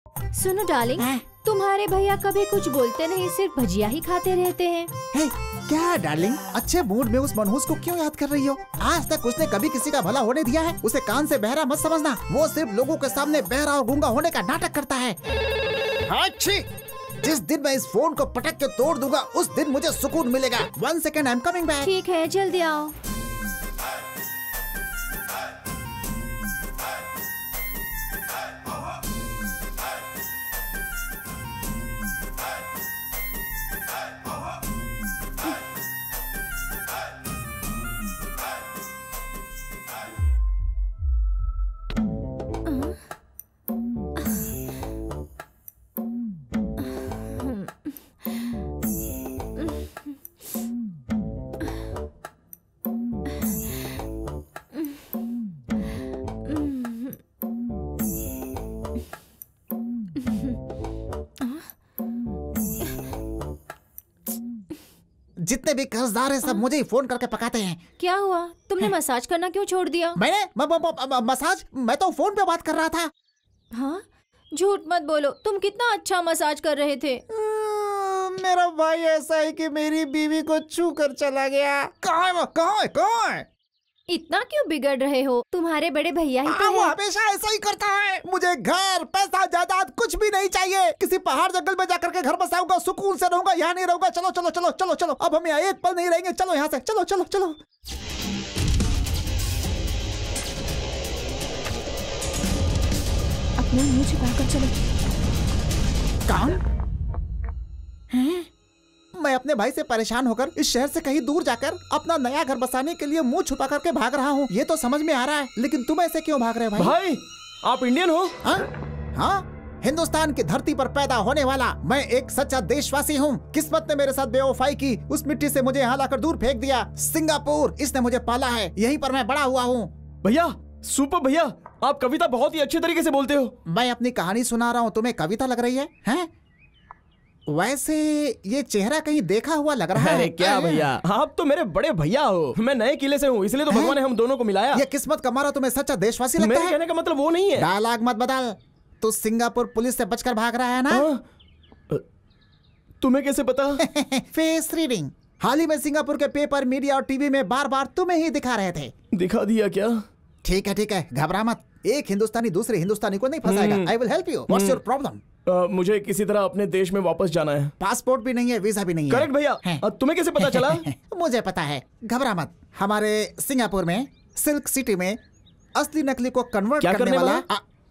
सुनो डार्लिंग, तुम्हारे भैया कभी कुछ बोलते नहीं, सिर्फ भजिया ही खाते रहते हैं। हे, क्या डार्लिंग, अच्छे मूड में उस मनहूस को क्यों याद कर रही हो? आज तक उसने कभी किसी का भला होने दिया है? उसे कान से बहरा मत समझना, वो सिर्फ लोगों के सामने बहरा और गूंगा होने का नाटक करता है। अच्छी, जिस दिन मैं इस फोन को पटक के तोड़ दूंगा उस दिन मुझे सुकून मिलेगा। 1 second, I am coming back. ठीक है, जल्दी आओ। जितने भी कर्जदार हैं सब मुझे ही फोन करके पकाते हैं। क्या हुआ? तुमने मसाज करना क्यों छोड़ दिया? मैंने मसाज? मैं तो फोन पे बात कर रहा था। हाँ, झूठ मत बोलो, तुम कितना अच्छा मसाज कर रहे थे। मेरा भाई ऐसा है कि मेरी बीवी को छू कर चला गया। कहाँ है वो? कहाँ है? इतना क्यों बिगड़ रहे हो? तुम्हारे बड़े भैया ही तो वो है। हमेशा ऐसा ही करता है। मुझे घर, पैसा, जायदाद कुछ भी नहीं चाहिए। किसी पहाड़ जंगल में जाकर के घर बसाऊंगा, सुकून से रहूंगा, यहाँ नहीं रहूंगा। चलो चलो चलो चलो चलो, अब हम यहाँ एक पल नहीं रहेंगे। चलो यहाँ से, चलो चलो चलो। अपना मुंह छिपाकर चलो। कौन? मैं अपने भाई से परेशान होकर इस शहर से कहीं दूर जाकर अपना नया घर बसाने के लिए मुंह छुपा करके भाग रहा हूँ। ये तो समझ में आ रहा है, लेकिन तुम ऐसे क्यों भाग रहे हो भाई? भाई, आप इंडियन हो? हाँ, हिंदुस्तान की धरती पर पैदा होने वाला मैं एक सच्चा देशवासी हूँ। किस्मत ने मेरे साथ बेवफाई की, उस मिट्टी से मुझे यहाँ लाकर दूर फेंक दिया। सिंगापुर, इसने मुझे पाला है, यहीं पर मैं बड़ा हुआ हूँ। भैया, सुपर भैया, आप कविता बहुत ही अच्छे तरीके से बोलते हो। मैं अपनी कहानी सुना रहा हूँ, तुम्हें कविता लग रही है, हैं? वैसे ये चेहरा कहीं देखा हुआ लग रहा है। क्या भैया, आप तो मेरे बड़े भैया हो। मैं नए किले से हूँ, इसलिए तो भगवान ने हम दोनों को मिलाया। ये किस्मत का मारा तुम्हें सच्चा देशवासी लगता मेरे है? कहने का मतलब वो नहीं है। डायलॉग मत बदल। तू सिंगापुर पुलिस से बचकर भाग रहा है ना? तुम्हें कैसे पता? Face reading. हाल ही में सिंगापुर के पेपर, मीडिया और टीवी में बार बार तुम्हें ही दिखा रहे थे। दिखा दिया क्या? ठीक है, घबरा मत। एक हिंदुस्तानी दूसरे हिंदुस्तानी को नहीं फंसाएगा। I will help you. What's your problem? मुझे किसी तरह अपने देश में वापस जाना है। पासपोर्ट भी नहीं है, वीजा भी नहीं है। करेक्ट भैया। तुम्हें कैसे पता चला? मुझे पता है, घबरा मत। हमारे सिंगापुर में सिल्क सिटी में असली नकली को कन्वर्ट करने वाला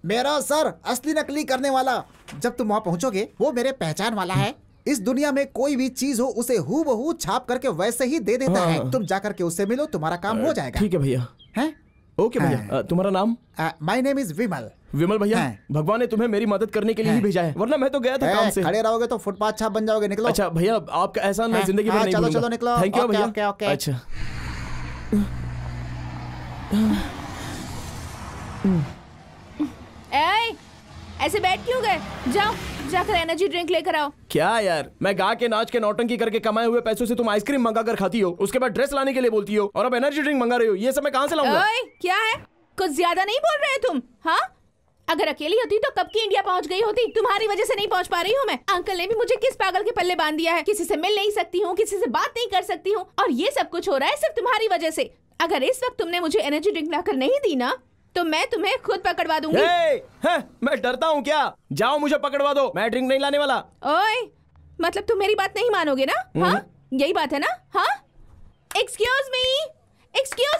मेरा सर, असली नकली करने वाला। जब तुम वहाँ पहुँचोगे वो मेरे पहचान वाला है। इस दुनिया में कोई भी चीज हो उसे हूबहू छाप करके वैसे ही दे देता है। तुम जाकर के उससे मिलो, तुम्हारा काम हो जाएगा। ठीक है भैया। हैं? ओके भैया। तुम्हारा नाम? माय नेम इज विमल। विमल भैया, भगवान ने तुम्हें मेरी मदद करने के लिए ही भेजा है, वरना मैं तो गया था काम से। खड़े रहोगे तो फुटपाथ छाप बन जाओगे। निकलो। अच्छा भैया, आपका एहसान मैं जिंदगी में नहीं भूलूंगा। चलो निकलो। थैंक यू भैया। ओके। अच्छा। ऐसे बैठ क्यों गए? जाओ, जाकर एनर्जी ड्रिंक लेकर आओ। क्या यार, मैं गा के नाच के नौटंकी करके कमाए हुए पैसों से तुम आइसक्रीम मंगा कर खाती हो, उसके बाद ड्रेस लाने के लिए बोलती हो, और अब एनर्जी ड्रिंक मंगा रही हो। ये सब मैं कहाँ से लाऊंगा? क्या है, कुछ ज्यादा नहीं बोल रहे तुम? हाँ, अगर अकेली होती तो कब की इंडिया पहुंच गई होती। तुम्हारी वजह से नहीं पहुंच पा रही हूँ मैं। अंकल ने भी मुझे किस पागल के पल्ले बांध दिया है। किसी से मिल नहीं सकती हूँ, किसी से बात नहीं कर सकती हूँ, और ये सब कुछ हो रहा है सिर्फ तुम्हारी वजह से। अगर इस वक्त तुमने मुझे एनर्जी ड्रिंक लाकर नहीं दी ना, तो मैं तुम्हें खुद पकड़वा दूंगी। मैं डरता हूँ क्या? जाओ, मुझे पकड़वा दो, मैं ड्रिंक नहीं लाने वाला। ओए, मतलब तुम मेरी बात नहीं मानोगे ना? हाँ, यही बात है ना? हाँ, एक्सक्यूज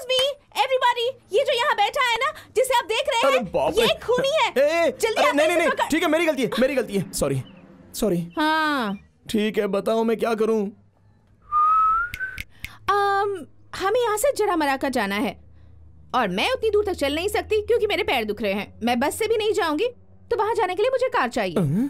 मी एवरीबॉडी, ये जो यहाँ बैठा है ना, जिसे आप देख रहे हैं, ये खूनी है। जल्दी आप नहीं, ठीक है, मेरी गलती है। सॉरी। हाँ, ठीक है, बताओ मैं क्या करूँ? हमें यहाँ से जरा मरा कर जाना है, और मैं उतनी दूर तक चल नहीं सकती क्योंकि मेरे पैर दुख रहे हैं। मैं बस से भी नहीं जाऊंगी, तो वहाँ जाने के लिए मुझे कार चाहिए।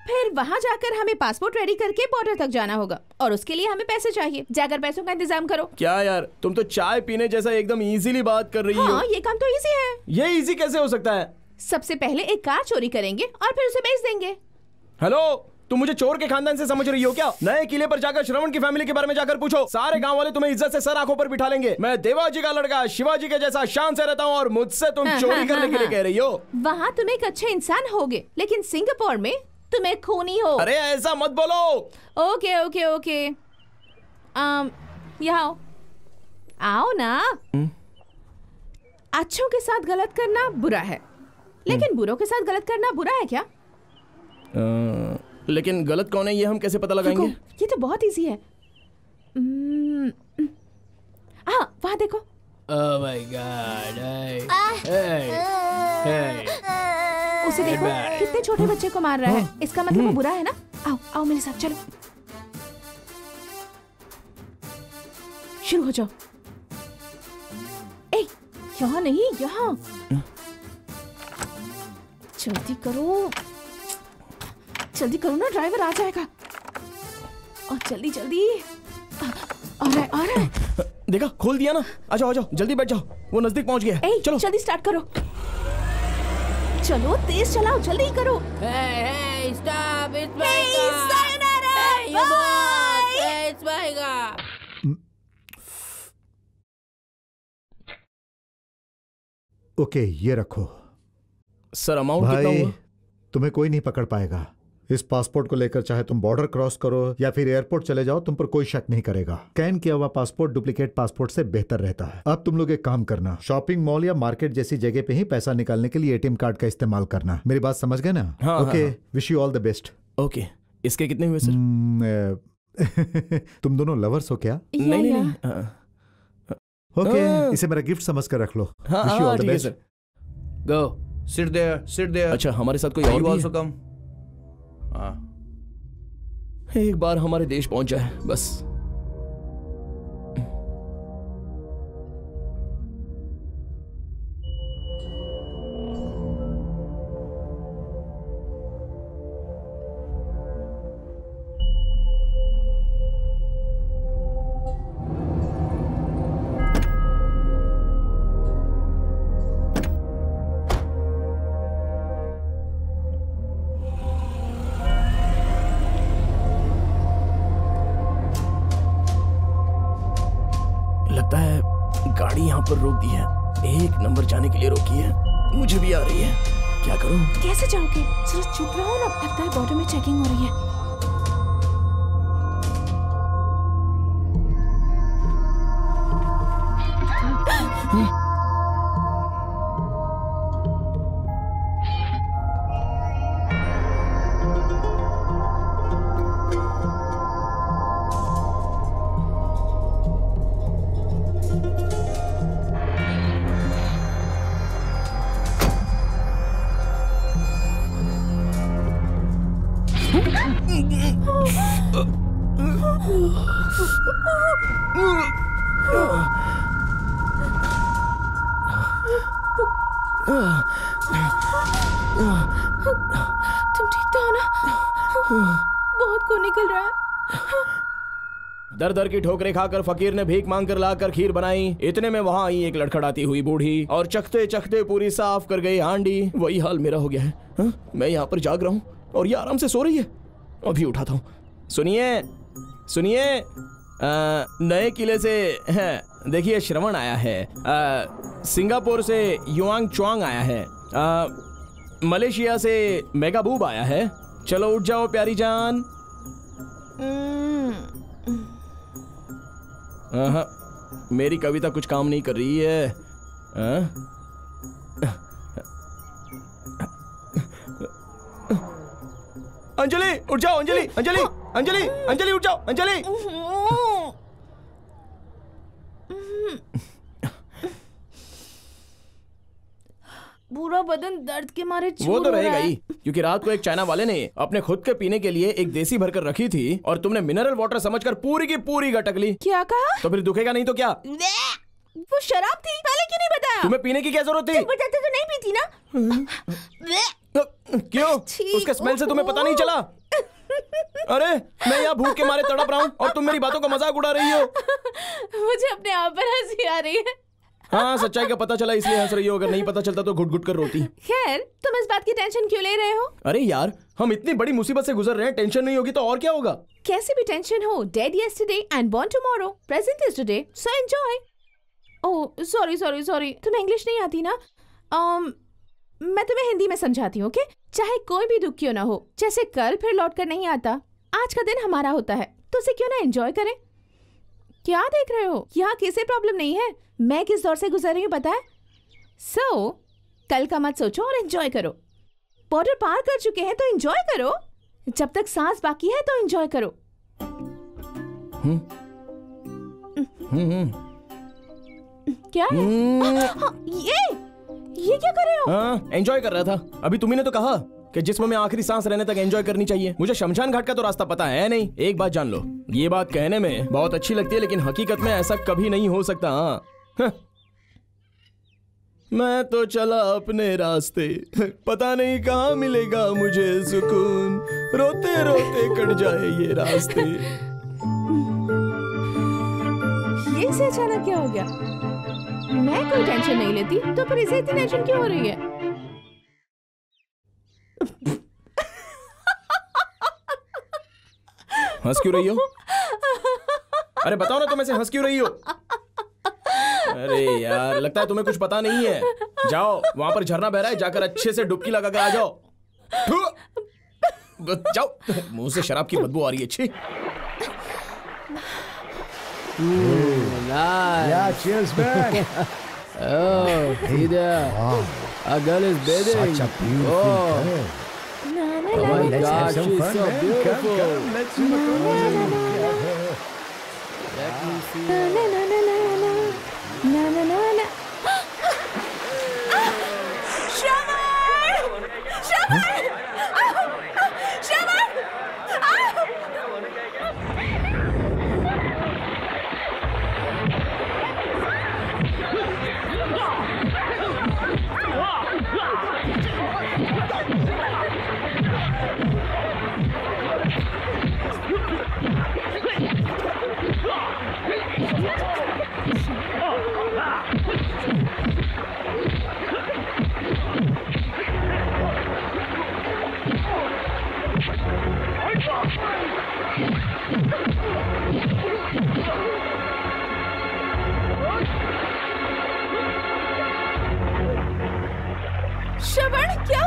फिर वहाँ जाकर हमें पासपोर्ट रेडी करके बॉर्डर तक जाना होगा, और उसके लिए हमें पैसे चाहिए। जाकर पैसों का इंतजाम करो। क्या यार, तुम तो चाय पीने जैसा एकदम इजीली बात कर रही हो। हाँ, ये काम तो इजी है। ये इजी कैसे हो सकता है? सबसे पहले एक कार चोरी करेंगे और फिर उसे बेच देंगे। हेलो, तुम मुझे चोर के खानदान से समझ रही हो क्या? नए किले पर जाकर श्रवण की फैमिली के बारे में जाकर पूछो, सारे गांव वाले तुम्हें इज्जत से सर आंखों पर बिठा लेंगे। मैं देवाजी का लड़का शिवाजी के जैसा शान से रहता हूँ और मुझसे तुम चोरी करने के लिए कह रही हो? वहाँ तुम एक अच्छे इंसान होगे, लेकिन सिंगापुर में तुम एक खूनी हो। अरे ऐसा मत बोलो। ओके ओके ओके, यहाँ आओ ना। अच्छों के साथ गलत करना बुरा है, लेकिन बुरों के साथ गलत करना बुरा है क्या? लेकिन गलत कौन है ये हम कैसे पता लगाएंगे? ये तो बहुत इजी है। हाँ वहाँ देखो। Oh my God! उसे देखो, कितने छोटे बच्चे को मार रहा है। इसका मतलब वो बुरा है ना? आओ आओ मेरे साथ चलो, शुरू हो जाओ। ए, यहाँ नहीं, यहाँ। जल्दी करो ना, ड्राइवर आ जाएगा। और जल्दी जल्दी। आ रहा है। देखा, खोल दिया ना। आ जाओ जल्दी बैठ जाओ, वो नजदीक पहुंच गया। चलो जल्दी स्टार्ट करो। चलो तेज चलाओ, जल्दी करो। Hey, stop! It's my Hey, car! sayonara! Hey, you Bye! both! Hey, it's my car! Okay, ये रखो। सर अमाउंट कितना भाई हुआ? तुम्हें कोई नहीं पकड़ पाएगा। इस पासपोर्ट को लेकर चाहे तुम बॉर्डर क्रॉस करो या फिर एयरपोर्ट चले जाओ, तुम पर कोई शक नहीं करेगा। स्कैन किया हुआ पासपोर्ट डुप्लीकेट पासपोर्ट से बेहतर रहता है। अब तुम लोग एक काम करना, शॉपिंग मॉल या मार्केट जैसी जगह पे ही पैसा निकालने के लिए एटीएम कार्ड का इस्तेमाल करना। मेरी बात समझ गए ना? हाँ, ओके, हाँ। Wish you all the best. Okay, इसके कितने हुए सर? तुम दोनों लवर्स हो क्या? नहीं। ओके, इसे मेरा गिफ्ट समझ कर रख लो। विश यू ऑल द ठीक है best. Sir. Go. Sit there. Sit there. अच्छा, हमारे साथ कोई और You भी also come. है? एक बार हमारे देश पहुंच जाए बस। लगता है गाड़ी यहाँ पर रोक दी है, 1 नंबर जाने के लिए रोकी है। मुझे भी आ रही है, क्या करूं? कैसे जाओगे? चलो चुप रहो ना, लगता है बॉर्डर में चेकिंग हो रही है। तुम ठीक तो हो ना? बहुत खून निकल रहा है। दर दर की ठोकरें खाकर फकीर ने भीख मांग कर लाकर खीर बनाई। इतने में वहां आई एक लड़खड़ाती हुई बूढ़ी और चखते चखते पूरी साफ कर गई हांडी। वही हाल मेरा हो गया है। हा? मैं यहाँ पर जाग रहा हूँ और ये आराम से सो रही है। अभी उठाता हूँ। सुनिए सुनिए, नए किले से देखिए श्रवण आया है, सिंगापुर से युआंग च्वांग आया है, मलेशिया से मेगाबूब आया है। चलो उठ जाओ प्यारी जान। मेरी कविता कुछ काम नहीं कर रही है। अंजलि उठ जाओ, अंजलि अंजलि अंजलि अंजलि उठ जाओ, अंजलि। पूरा बदन दर्द के मारे चूर वो तो हो रहा रहेगा है। ही, क्योंकि रात को एक चाइना वाले ने अपने खुद के पीने के लिए एक देसी भरकर रखी थी और तुमने मिनरल वाटर समझकर पूरी की पूरी गटक ली। क्या कहा? तो फिर दुखेगा नहीं तो क्या? वो शराब थी, पहले क्यों नहीं बताया? तुम्हें पीने की क्या जरूरत थी? बताते तो नहीं पीती ना। क्यों? उसके स्मेल से तुम्हें पता नहीं चला? अरे मैं यहाँ भूख के मारे तड़प रहा हूँ और तुम मेरी बातों का मजाक उड़ा रही हो। मुझे अपने आप पर हंसी आ रही है। हाँ, सच्चाई का पता चला इसलिए हंस रही हो, अगर नहीं पता चलता तो घुट घुट कर रोती। खैर, तुम इस बात की टेंशन क्यों ले रहे हो? अरे यार, हम इतनी बड़ी मुसीबत से गुजर रहे हैं, टेंशन नहीं होगी तो और क्या होगा? कैसे भी टेंशन हो, dead yesterday and born tomorrow, present is today, so enjoy. Oh sorry, तुम्हें इंग्लिश नहीं आती ना? मैं तुम्हें हिंदी में समझाती हूँ, ओके? चाहे कोई भी दुख क्यों ना हो, जैसे कल फिर लौट कर नहीं आता, आज का दिन हमारा होता है, तो उसे क्यों ना एंजॉय करें? क्या देख रहे हो? यहाँ किसी प्रॉब्लम नहीं है, मैं किस दौर से गुजर रही हूँ पता है? सो कल का मत सोचो और एंजॉय करो। बॉर्डर पार कर चुके हैं तो एंजॉय करो, जब तक सांस बाकी है तो एंजॉय करो। क्या है? हाँ, ये क्या कर रहे हो? हाँ, एंजॉय कर रहा था। अभी तुम्ही ने तो कहा कि जिस्म में आखिरी सांस रहने तक एंजॉय करनी चाहिए। मुझे शमशान घाट का तो रास्ता पता है नहीं। एक बात जान लो, ये बात कहने में बहुत अच्छी लगती है, लेकिन हकीकत में ऐसा कभी नहीं हो सकता। हाँ, मैं तो चला अपने रास्ते, पता नहीं कहाँ मिलेगा मुझे सुकून, रोते रोते कट जाए ये रास्ते। ये से अचानक क्या हो गया? मैं कोई टेंशन नहीं लेती, तो फिर इसे इतनी टेंशन क्यों हो रही है? हंस क्यों रही हो? अरे बताओ ना, तुम ऐसे हंस क्यों रही हो? अरे यार, लगता है तुम्हें कुछ पता नहीं है। जाओ, वहां पर झरना बह रहा है, जाकर अच्छे से डुबकी लगा कर आ जाओ। जाओ, मुंह से शराब की बदबू आ रही है। छी। Nice. Yeah, cheers, man. Oh, see there. Wow, Our girl is bathing. such a beautiful Oh. girl. ना ना Oh my Let's have God, some she's fun, so man. beautiful. Come, let's see what goes on. Let me see. ना ना ना ना ना ना ना ना। श्रवण! श्रवण! श्रवण! श्रवण, क्या?